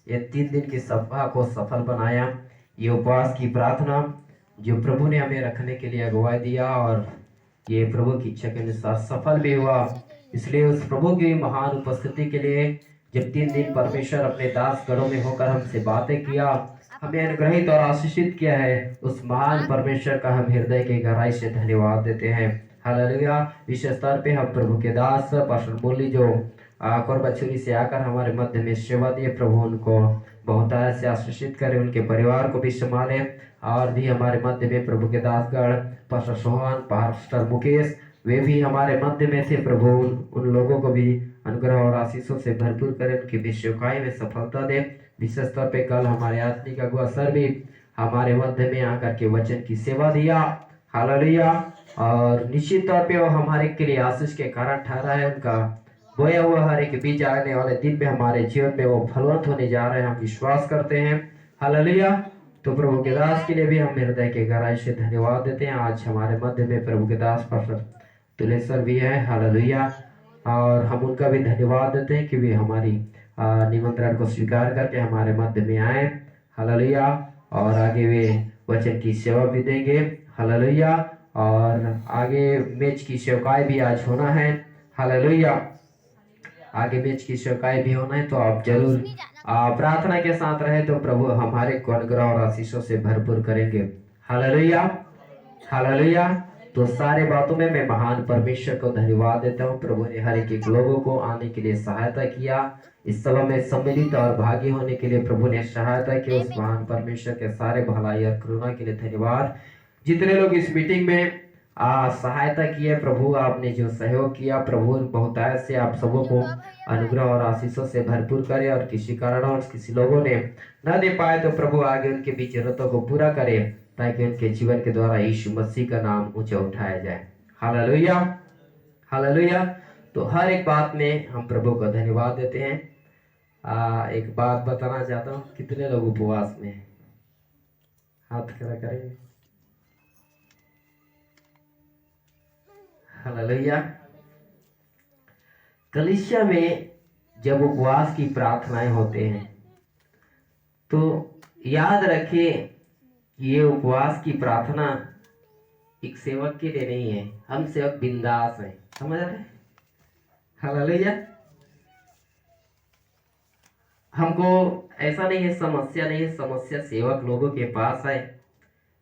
ये 3 दिन की सभा को सफल बनाया। ये उपवास की प्रार्थना जो प्रभु ने हमें रखने के लिए अगुवाई दिया और ये प्रभु की इच्छा के अनुसार सफल भी हुआ। इसलिए उस प्रभु की महान उपस्थिति के लिए जब 3 दिन परमेश्वर अपने दास गणों में होकर हमसे बातें किया, हमें अनुग्रहित और आशीषित किया है, उस महान परमेश्वर का हम हृदय की गहराई से धन्यवाद देते हैं। हालेलुया। विशेष तौर पे हम प्रभु के दास पास्टर बोली जो कोरबा से आकर हमारे मध्य में सेवा दिए, प्रभु उनको बहुत से आशीषित करे, उनके परिवार को भी संभाले। और भी हमारे मध्य में प्रभु के दासगण पास्टर सोहन, पास्टर मुकेश, वे भी हमारे मध्य में थे। प्रभु उन लोगों को भी अनुग्रह और आशीषों से भरपूर करे, उनकी विश्वकाय में सफलता दे। विशेष तौर पे कल हमारे आत्मिक अगुआ सर भी हमारे मध्य में आकर के वचन की सेवा दिया। हालेलुया। और निश्चित तौर पे वो हमारे के लिए आशीष के कारण ठहरा है। उनका बोया हुआ हर एक बीज आने वाले दिन में हमारे जीवन में वो फलवंत होने जा रहे हैं, हम विश्वास करते हैं। हालेलुया। तो प्रभु के दास के लिए भी हम हृदय के गहराई से धन्यवाद देते हैं। आज हमारे मध्य में प्रभु के दास पास्टर तुलेश्वर भी है। हालेलुया। और हम उनका भी धन्यवाद देते हैं कि वे हमारी निमंत्रण को स्वीकार करके हमारे मध्य में आए। हालेलुया। और आगे वे वचन की सेवा भी देंगे। हालेलुया। और आगे मैच की सेवकाई भी आज होना है। हालेलुया। आगे मैच की सेवकाई भी होना है, तो आप जरूर प्रार्थना के साथ रहे तो प्रभु हमारे को अनुग्रह और आशीषों से भरपूर करेंगे। हालेलुया। हालेलुया। तो सारे बातों में मैं महान परमेश्वर को धन्यवाद देता हूँ। प्रभु ने हर एक लोगों को आने के लिए सहायता किया, इस सभा में सम्मिलित और भागी होने के लिए प्रभु ने सहायता की। उस महान परमेश्वर के सारे भलाई और करुणा के लिए धन्यवाद। जितने लोग इस मीटिंग में सहायता किए, प्रभु आपने जो सहयोग किया, प्रभु बहुतायत से आप सबों को अनुग्रह और आशीषों से भरपूर करे। और किसी कारणवश किसी लोगों ने न दे पाए तो प्रभु आगे उनके भी जरूरतों को पूरा करे, ताकि उनके जीवन के द्वारा यीशु मसीह का नाम ऊंचा उठाया जाए। हालेलुया। हालेलुया। तो हर एक बात में हम प्रभु को धन्यवाद देते हैं। एक बात बताना चाहता हूँ, कितने लोग उपवास में हैं? हाथ खड़ा करेंगे। हालेलुया। कलीसिया में जब उपवास की प्रार्थनाएं होते हैं तो याद रखें, ये उपवास की प्रार्थना एक सेवक के लिए नहीं है, हम सेवक बिंदास हैं। समझ रहे हैं? हालेलुया। हमको ऐसा नहीं है, समस्या नहीं है, समस्या सेवक लोगों के पास है,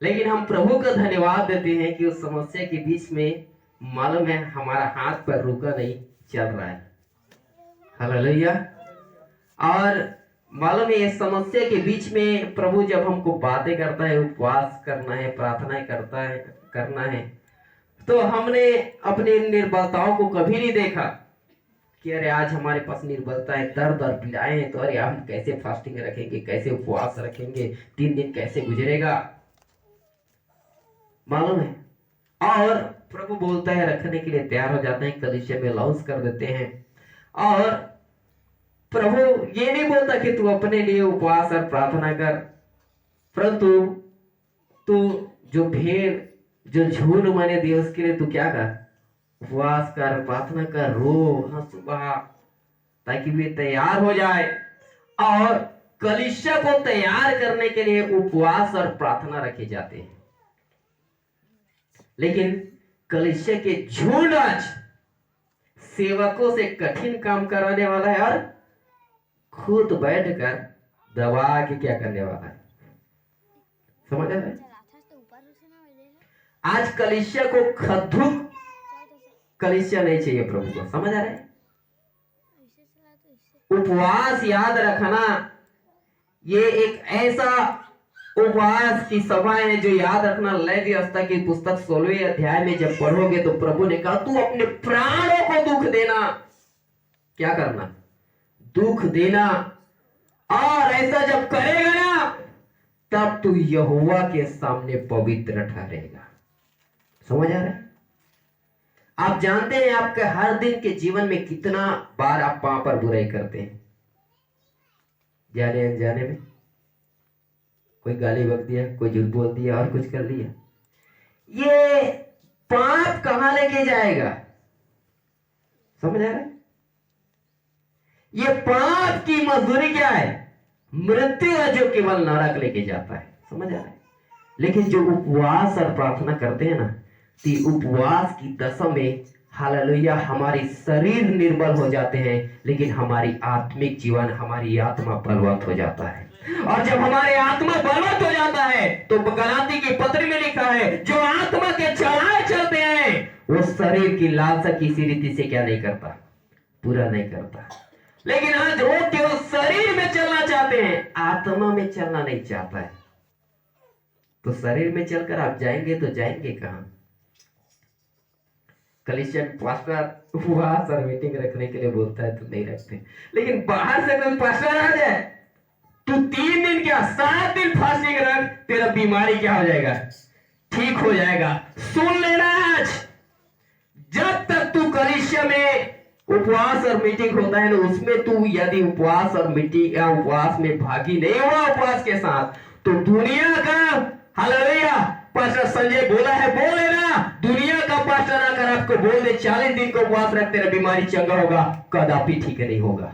लेकिन हम प्रभु का धन्यवाद देते हैं कि उस समस्या के बीच में मालूम है हमारा हाथ पर रुका नहीं, चल रहा है। हालेलुया। और मालूम है इस समस्या के बीच में प्रभु जब हमको बातें करता है, उपवास करना है, प्रार्थनाएं करना है, तो हमने अपनी निर्बलताओं को कभी नहीं देखा कि अरे आज हमारे पास निर्बलता है, दर्द और पीड़ाएं हैं, तो अरे हम कैसे फास्टिंग रखेंगे, कैसे उपवास रखेंगे, 3 दिन कैसे गुजरेगा। मालूम है। और प्रभु बोलता है रखने के लिए तैयार हो जाते हैं, कलीसिया में अनाउंस कर देते हैं। और प्रभु ये नहीं बोलता कि तू अपने लिए उपवास और प्रार्थना कर, परंतु तू जो भेड़ जो झूठ मैंने दिया उसके लिए तू क्या कर, उपवास कर, प्रार्थना कर, रो सुबह, ताकि वे तैयार हो जाए। और कलीसिया को तैयार करने के लिए उपवास और प्रार्थना रखे जाते हैं। लेकिन कलीसिया के झूठ आज सेवकों से कठिन काम कराने वाला है और खुद बैठकर दबा के क्या करने वाला है। समझ रहे हैं? आज कलीसिया को खद्दुक कलीसिया नहीं चाहिए प्रभु को। समझ आ रहे हैं? उपवास याद रखना, ये एक ऐसा उपवास की सभाएं है जो याद रखना। लय व्यवस्था की पुस्तक 16वें अध्याय में जब पढ़ोगे तो प्रभु ने कहा तू अपने प्राणों को दुख देना। क्या करना? दुख देना। और ऐसा जब करेगा ना, तब तू यहोवा के सामने पवित्र ठहरेगा। समझ आ रहा है? आप जानते हैं आपके हर दिन के जीवन में कितना बार आप पाप पर बुराई करते हैं, जाने अनजाने में। कोई गाली बक दिया, कोई झूठ बोल दिया और कुछ कर लिया। ये पाप कहां लेके जाएगा? समझ आ रहा है? ये पाप की मजदूरी क्या है? मृत्यु है जो केवल नरक लेके जाता है। समझ आ रहा है? लेकिन जो उपवास और प्रार्थना करते हैं ना, तो उपवास की दशा में हालेलुया हमारी शरीर निर्बल हो जाते हैं, लेकिन हमारी आत्मिक जीवन, हमारी आत्मा बलवंत हो जाता है। और जब हमारे आत्मा बलवंत हो जाता है तो गलाती की पत्री में लिखा है, जो आत्मा के चलाए चलते हैं वो शरीर की लालसा किसी रीति से क्या नहीं करता, पूरा नहीं करता। लेकिन आज वो केवल शरीर में चलना चाहते हैं, आत्मा में चलना नहीं चाहता है। तो शरीर में चलकर आप जाएंगे तो जाएंगे कहां? कलीसिया पास्टर उपवास और मीटिंग रखने के लिए बोलता है तो नहीं रखते, लेकिन बाहर से कोई पास्टर आ जाए, तू 3 दिन क्या 7 दिन फास्टिंग रख, तेरा बीमारी क्या हो जाएगा, ठीक हो जाएगा। सुन लेना आज, जब तक तू कलीसिया में उपवास और मीटिंग होता है ना, उसमें तू यदि उपवास और मीटिंग या उपवास में भागी नहीं हुआ उपवास के साथ, तो दुनिया का हालेलुया पास्टर संजय बोला है, बोल लेना, दुनिया का पास्टर आकर आपको बोल दे 40 दिन को उपवास रख तेरा बीमारी चंगा होगा, कदापि ठीक नहीं होगा।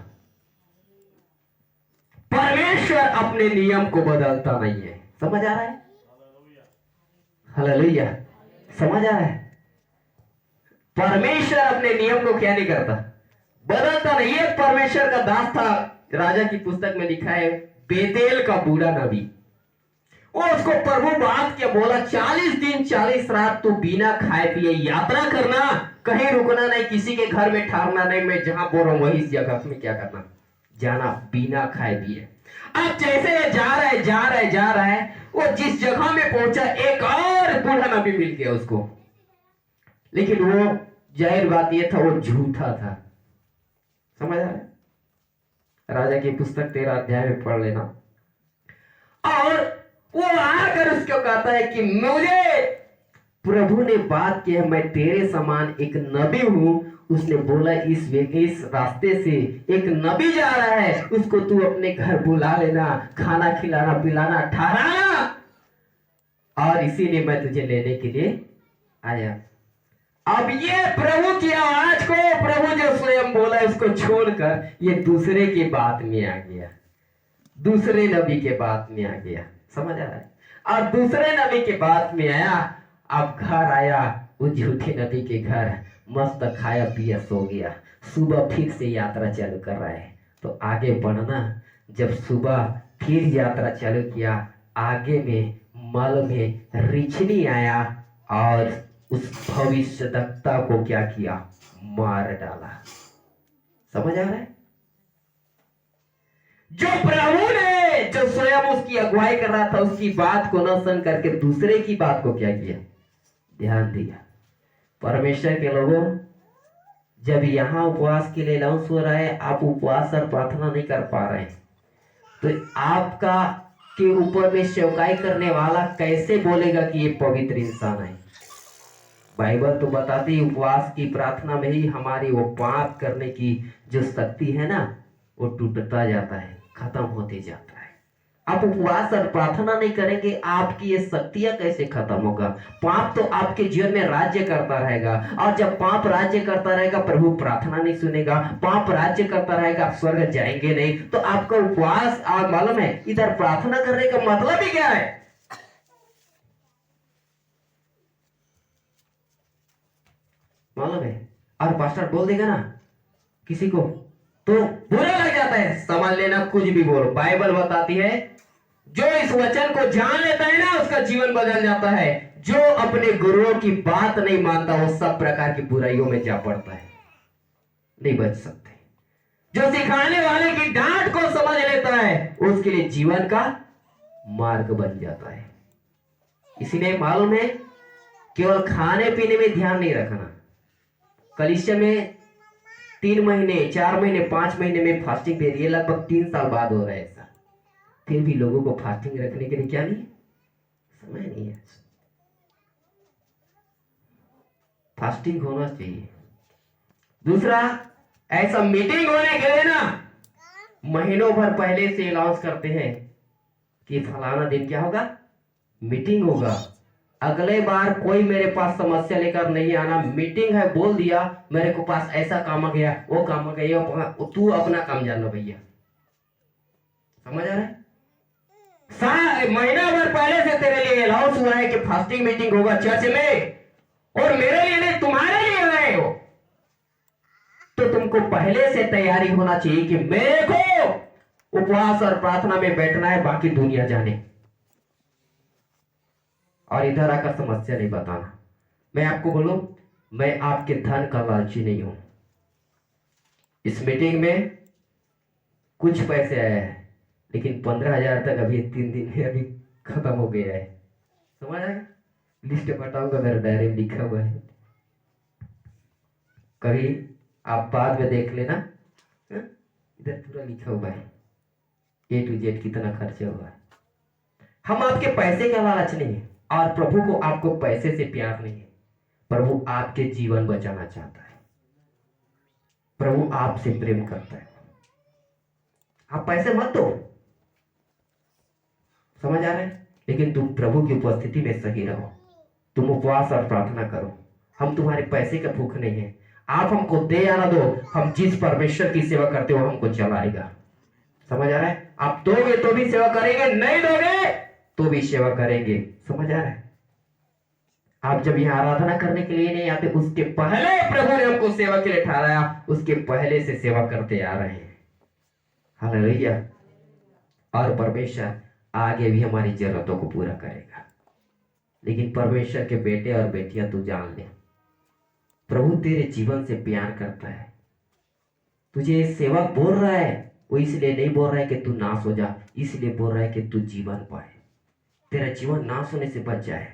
परमेश्वर अपने नियम को बदलता नहीं है। समझ आ रहा है? हालेलुया, समझ आ रहा है? परमेश्वर अपने नियम को क्या नहीं करता, बदलता नहीं। ये परमेश्वर का दास था, राजा की पुस्तक में लिखा है, बेतेल का बूढ़ा नबी। वो उसको प्रभु बात क्या बोला, 40 दिन 40 रात तू बिना खाए पिए यात्रा करना, कहीं रुकना नहीं, किसी के घर में ठहरना नहीं, मैं जहां बोल रहा हूं वही जगह में क्या करना, जाना बिना खाए पिए। अब जैसे जा रहा है, वो जिस जगह में पहुंचा एक और बूढ़ा नबी मिल गया उसको, लेकिन वो जाहिर बात ये था वो झूठा था। समझ आ रहा है? राजा की पुस्तक 13 अध्याय में पढ़ लेना। और वो आकर उसको कहता है कि मुझे प्रभु ने बात की है, मैं तेरे समान एक नबी हूं। उसने बोला इस रास्ते से एक नबी जा रहा है, उसको तू अपने घर बुला लेना, खाना खिलाना पिलाना ठहराना, और इसीलिए मैं तुझे लेने के लिए आया। अब ये प्रभु की आवाज को, प्रभु जो स्वयं बोला उसको छोड़कर ये दूसरे की बात में आ गया, दूसरे नबी के बात में आ गया। समझ आ रहा है? और दूसरे नबी के बात में आया। अब घर आया, उस झूठे नबी के घर, मस्त खाया पिया सो गया। सुबह फिर से यात्रा चालू कर रहा है। तो आगे बढ़ना, जब सुबह फिर यात्रा चालू किया, आगे में मल में रिछनी आया और उस भविष्यद्वक्ता को क्या किया, मार डाला। समझ आ रहा है? जो प्रभु ने, जो स्वयं उसकी अगुवाई कर रहा था, उसकी बात को न सुन करके दूसरे की बात को क्या किया, ध्यान दिया। परमेश्वर के लोगों, जब यहां उपवास के लिए अनाउंस हो रहा है, आप उपवास और प्रार्थना नहीं कर पा रहे हैं, तो आपका के ऊपर में सेवकाई करने वाला कैसे बोलेगा कि ये पवित्र इंसान है? बाइबल तो बताती उपवास की प्रार्थना में ही हमारी वो पाप करने की जो शक्ति है ना, वो टूटता जाता है, खत्म होते जाता है। आप उपवास और प्रार्थना नहीं करेंगे, आपकी ये शक्तियां कैसे खत्म होगा? पाप तो आपके जीवन में राज्य करता रहेगा, और जब पाप राज्य करता रहेगा, प्रभु प्रार्थना नहीं सुनेगा, पाप राज्य करता रहेगा, आप स्वर्ग जाएंगे नहीं। तो आपका उपवास, आप मालूम है इधर प्रार्थना करने का मतलब ही क्या है? मालूम है? और पास्टर बोल देगा ना किसी को तो बुरा लग जाता है। समझ लेना, कुछ भी बोलो, बाइबल बताती है जो इस वचन को जान लेता है ना, उसका जीवन बदल जाता है। जो अपने गुरुओं की बात नहीं मानता, वो सब प्रकार की बुराइयों में जा पड़ता है, नहीं बच सकते। जो सिखाने वाले की डांट को समझ लेता है, उसके लिए जीवन का मार्ग बन जाता है। इसीलिए मालूम है, केवल खाने पीने में ध्यान नहीं रखना। कलीसिया में 3 महीने 4 महीने 5 महीने में फास्टिंग दे रही है, लगभग 3 साल बाद हो रहा है ऐसा, फिर भी लोगों को फास्टिंग रखने के लिए क्या नहीं, समय नहीं है। फास्टिंग होना चाहिए। दूसरा, ऐसा मीटिंग होने के लिए ना महीनों भर पहले से अनाउंस करते हैं कि फलाना दिन क्या होगा, मीटिंग होगा। अगले बार कोई मेरे पास समस्या लेकर नहीं आना, मीटिंग है बोल दिया, मेरे को पास ऐसा काम आ गया, वो काम आ गया, तू अपना काम जानना भैया। समझ आ रहा है? महीना भर पहले से तेरे लिए अनाउंस हुआ है कि फास्टिंग मीटिंग होगा चर्च में, और मेरे लिए नहीं, तुम्हारे लिए है वो। तो तुमको पहले से तैयारी होना चाहिए कि मेरे को उपवास और प्रार्थना में बैठना है, बाकी दुनिया जाने। और इधर आकर समस्या नहीं बताना। मैं आपको बोलूं, मैं आपके धन का लालची नहीं हूं। इस मीटिंग में कुछ पैसे आए हैं, लेकिन 15,000 तक अभी 3 दिन में अभी खत्म हो गया है। समझ आएगा? लिस्ट बताऊंगा, मेरा डायरी में लिखा हुआ है, कभी आप बाद में देख लेना। इधर पूरा लिखा हुआ है A to Z कितना खर्चा हुआ है। हम आपके पैसे का लालच नहीं है, और प्रभु को आपको पैसे से प्यार नहीं है। प्रभु आपके जीवन बचाना चाहता है। प्रभु आपसे प्रेम करता है। आप पैसे मत दो, समझ आ रहे हैं? लेकिन तुम प्रभु की उपस्थिति में सही रहो, तुम उपवास और प्रार्थना करो। हम तुम्हारे पैसे का भूख नहीं है। आप हमको दे या ना दो, हम जिस परमेश्वर की सेवा करते हो हमको चलाएगा। समझ आ रहा है? आप दोगे तो भी सेवा करेंगे, नहीं दोगे तो भी सेवा करेंगे। समझ आ रहा है? आप जब यहाँ आराधना करने के लिए नहीं आते, उसके पहले प्रभु ने हमको सेवा के लिए ठहराया, उसके पहले से सेवा करते आ रहे हैं। हालेलुया। और परमेश्वर आगे भी हमारी जरूरतों को पूरा करेगा। लेकिन परमेश्वर के बेटे और बेटियां, तू जान ले, प्रभु तेरे जीवन से प्यार करता है। तुझे सेवक बोल रहा है, वो इसलिए नहीं बोल रहा है कि तू नाश हो जा, इसलिए बोल रहा है कि तू जीवन पाए, तेरा जीवन नाश होने से बच जाए।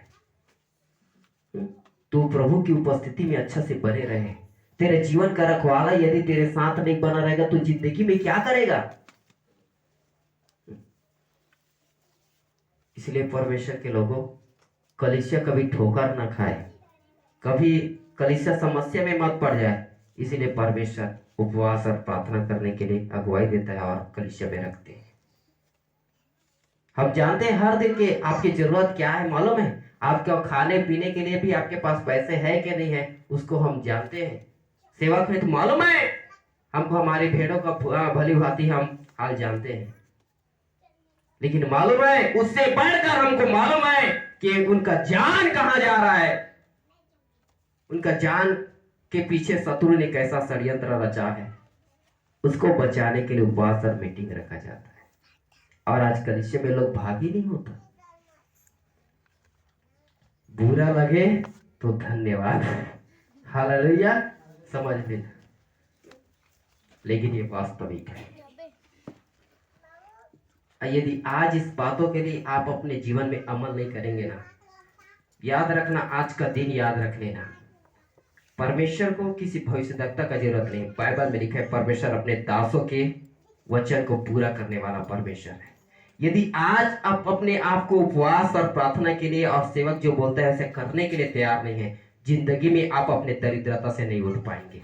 तू प्रभु की उपस्थिति में अच्छा से बने रहे। तेरे जीवन का रखवाला यदि तेरे साथ नहीं बना रहेगा तो जिंदगी में क्या करेगा? इसलिए परमेश्वर के लोगों, कलीसिया कभी ठोकर ना खाए, कभी कलीसिया समस्या में मत पड़ जाए। इसलिए परमेश्वर उपवास और प्रार्थना करने के लिए अगुवाई देता है और कलीसिया में रखते हैं। हम जानते हैं हर दिन के आपकी जरूरत क्या है, मालूम है? आपके खाने पीने के लिए भी आपके पास पैसे है कि नहीं है, उसको हम जानते हैं। सेवक में तो मालूम है हमको, हमारी भेड़ों का भली भांति हम हाल जानते हैं। लेकिन मालूम है, उससे बढ़कर हमको मालूम है कि उनका जान कहां जा रहा है। उनका जान के पीछे शत्रु ने कैसा षड्यंत्र रचा है, उसको बचाने के लिए उपवास और मीटिंग रखा जाता है। और आज कलीसिया में लोग भागी नहीं होता। बुरा लगे तो धन्यवाद, हालेलुया, समझ लेना, लेकिन ये वास्तविक है। यदि आज इस बातों के लिए आप अपने जीवन में अमल नहीं करेंगे ना, याद रखना, आज का दिन याद रख लेना, परमेश्वर को किसी भविष्यद्वक्ता का जरूरत नहीं। बाइबल में लिखा है परमेश्वर अपने दासों के वचन को पूरा करने वाला परमेश्वर है। यदि आज आप अपने आप को उपवास और प्रार्थना के लिए और सेवक जो बोलता है उसे करने के लिए तैयार नहीं है, जिंदगी में आप अपने दरिद्रता से नहीं उठ पाएंगे,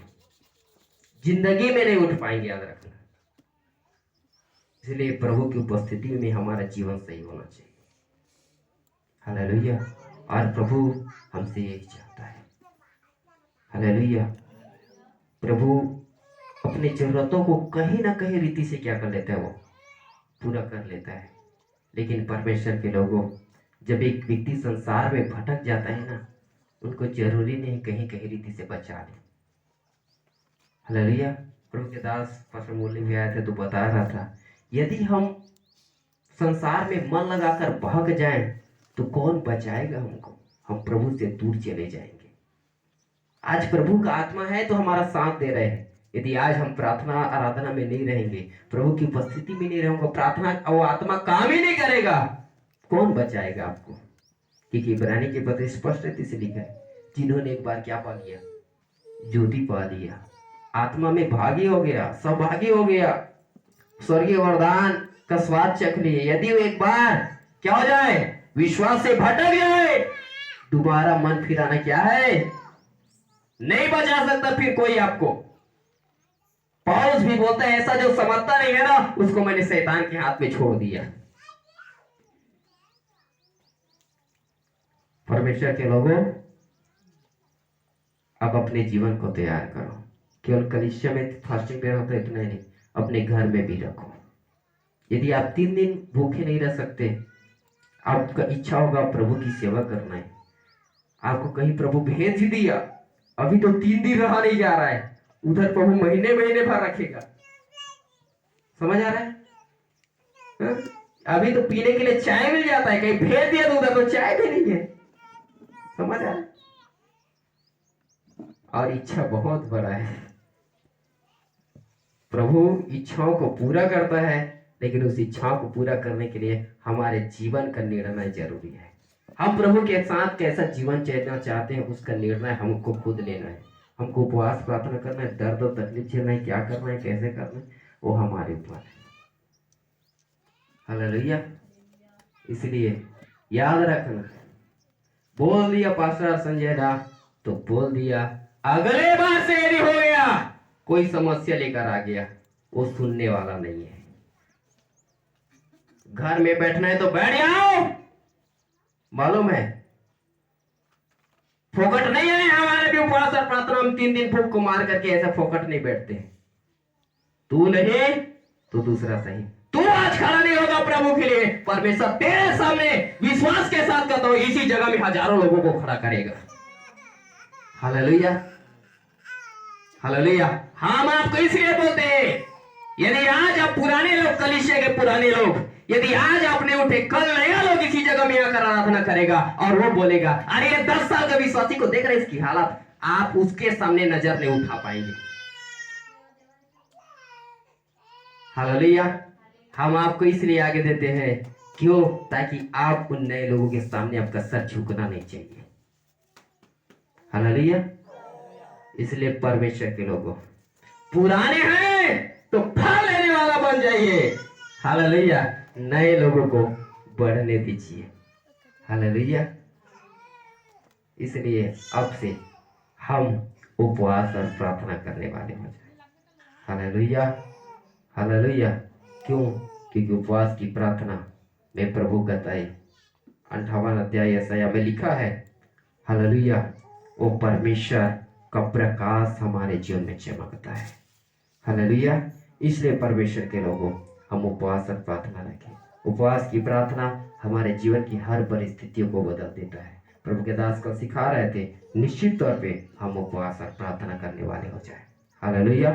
जिंदगी में नहीं उठ पाएंगे, याद रखना। इसलिए प्रभु की उपस्थिति में हमारा जीवन सही होना चाहिए। हालेलुया। और प्रभु हमसे यही चाहता है। हालेलुया। प्रभु अपनी जरूरतों को कहीं ना कहीं रीति से क्या कर लेता है, वो पूरा कर लेता है। लेकिन परमेश्वर के लोगों, जब एक व्यक्ति संसार में भटक जाता है ना, उनको जरूरी नहीं कहीं कहीं रीति से बचा ले। हालेलुया। प्रभु के दास पास्टर मुरली भी आए थे तो बता रहा था, यदि हम संसार में मन लगाकर भाग जाएं तो कौन बचाएगा हमको? हम प्रभु से दूर चले जाएंगे। आज प्रभु का आत्मा है तो हमारा साथ दे रहे हैं। यदि आज हम प्रार्थना आराधना में नहीं रहेंगे, प्रभु की उपस्थिति में नहीं रहेंगे, प्रार्थना वो आत्मा काम ही नहीं करेगा, कौन बचाएगा आपको? क्योंकि इब्रानी के पत्र स्पष्ट रीति से लिखा है, जिन्होंने एक बार क्या पा लिया? ज्योति पा लिया, आत्मा में भागी हो गया, सौभागी हो गया, स्वर्गीय वरदान का स्वाद चख लिए। यदि वो एक बार क्या हो जाए, विश्वास से भटक जाए, दोबारा मन फिराना क्या है, नहीं बचा सकता फिर कोई आपको। पौलुस भी बोलता है, ऐसा जो समझता नहीं है ना, उसको मैंने शैतान के हाथ में छोड़ दिया। परमेश्वर के लोगों, अब अपने जीवन को तैयार करो। केवल कलीसिया में फास्टिंग पे रहो तो इतना ही नहीं, अपने घर में भी रखो। यदि आप 3 दिन भूखे नहीं रह सकते, आपका इच्छा होगा प्रभु की सेवा करना है, आपको कहीं प्रभु भेज ही दिया, अभी तो 3 दिन रहा नहीं जा रहा है, उधर प्रभु महीने महीने भर रखेगा। समझ आ रहा है? हाँ? अभी तो पीने के लिए चाय मिल जाता है, कहीं भेज दिया तो उधर तो चाय भी नहीं है। समझ आ रहा है? और इच्छा बहुत बड़ा है। प्रभु इच्छाओं को पूरा करता है, लेकिन उस इच्छाओं को पूरा करने के लिए हमारे जीवन का निर्णय जरूरी है। हम प्रभु के साथ कैसा जीवन जीना चाहते हैं, उसका निर्णय हमको खुद लेना है। हमको उपवास प्रार्थना करना है, दर्द और तकलीफ झेलना है, क्या करना है, कैसे करना है, वो हमारे ऊपर है। हालेलुया। इसलिए याद रखना, बोल दिया पास्टर संजय दा तो बोल दिया, अगले बार से यदि हो गया कोई समस्या लेकर आ गया, वो सुनने वाला नहीं है। घर में बैठना है तो बैठ जाओ, मालूम है फोकट नहीं है। हमारे भी उपवास और प्रार्थना हम 3 दिन भूख को मार करके ऐसा फोकट नहीं बैठते। तू नहीं तो दूसरा सही, तू आज खड़ा नहीं होगा प्रभु के लिए, परमेश्वर तेरे सामने विश्वास के साथ कहता हूं, इसी जगह में हजारों लोगों को खड़ा करेगा। Hallelujah, hallelujah. हम आपको इसलिए बोलते हैं, यदि आज आप पुराने लोग, कलीसिया के पुराने लोग, यदि आज आपने उठे, कल नया लोग इसी जगह में आकर आराधना करेगा और वो बोलेगा, अरे ये 10 साल का विश्वासी को देख रहे इसकी हालत, आप उसके सामने नजर नहीं उठा पाएंगे। हालेलुया। हम आपको इसलिए आगे देते हैं, क्यों? ताकि आप उन नए लोगों के सामने आपका सर झुकना नहीं चाहिए। हालेलुया। इसलिए परमेश्वर के लोगों, पुराने हैं तो फल लेने वाला बन जाइए। हालेलुया। नए लोगों को बढ़ने दीजिए। हालेलुया। इसलिए अब से हम उपवास और प्रार्थना करने वाले हो जाए। Hallelujah, hallelujah. क्यों? क्योंकि उपवास की प्रार्थना में प्रभु कहता है, 58 अध्याय यशायाह में लिखा है, हालेलुया, वो परमेश्वर का प्रकाश हमारे जीवन में चमकता है। हालेलुया। इसलिए परमेश्वर के लोगों, हम उपवास और प्रार्थना रखें। उपवास की प्रार्थना हमारे जीवन की हर परिस्थितियों को बदल देता है। प्रभु के दास को सिखा रहे थे, निश्चित तौर पे हम उपवास और प्रार्थना करने वाले हो जाए। हालेलुया।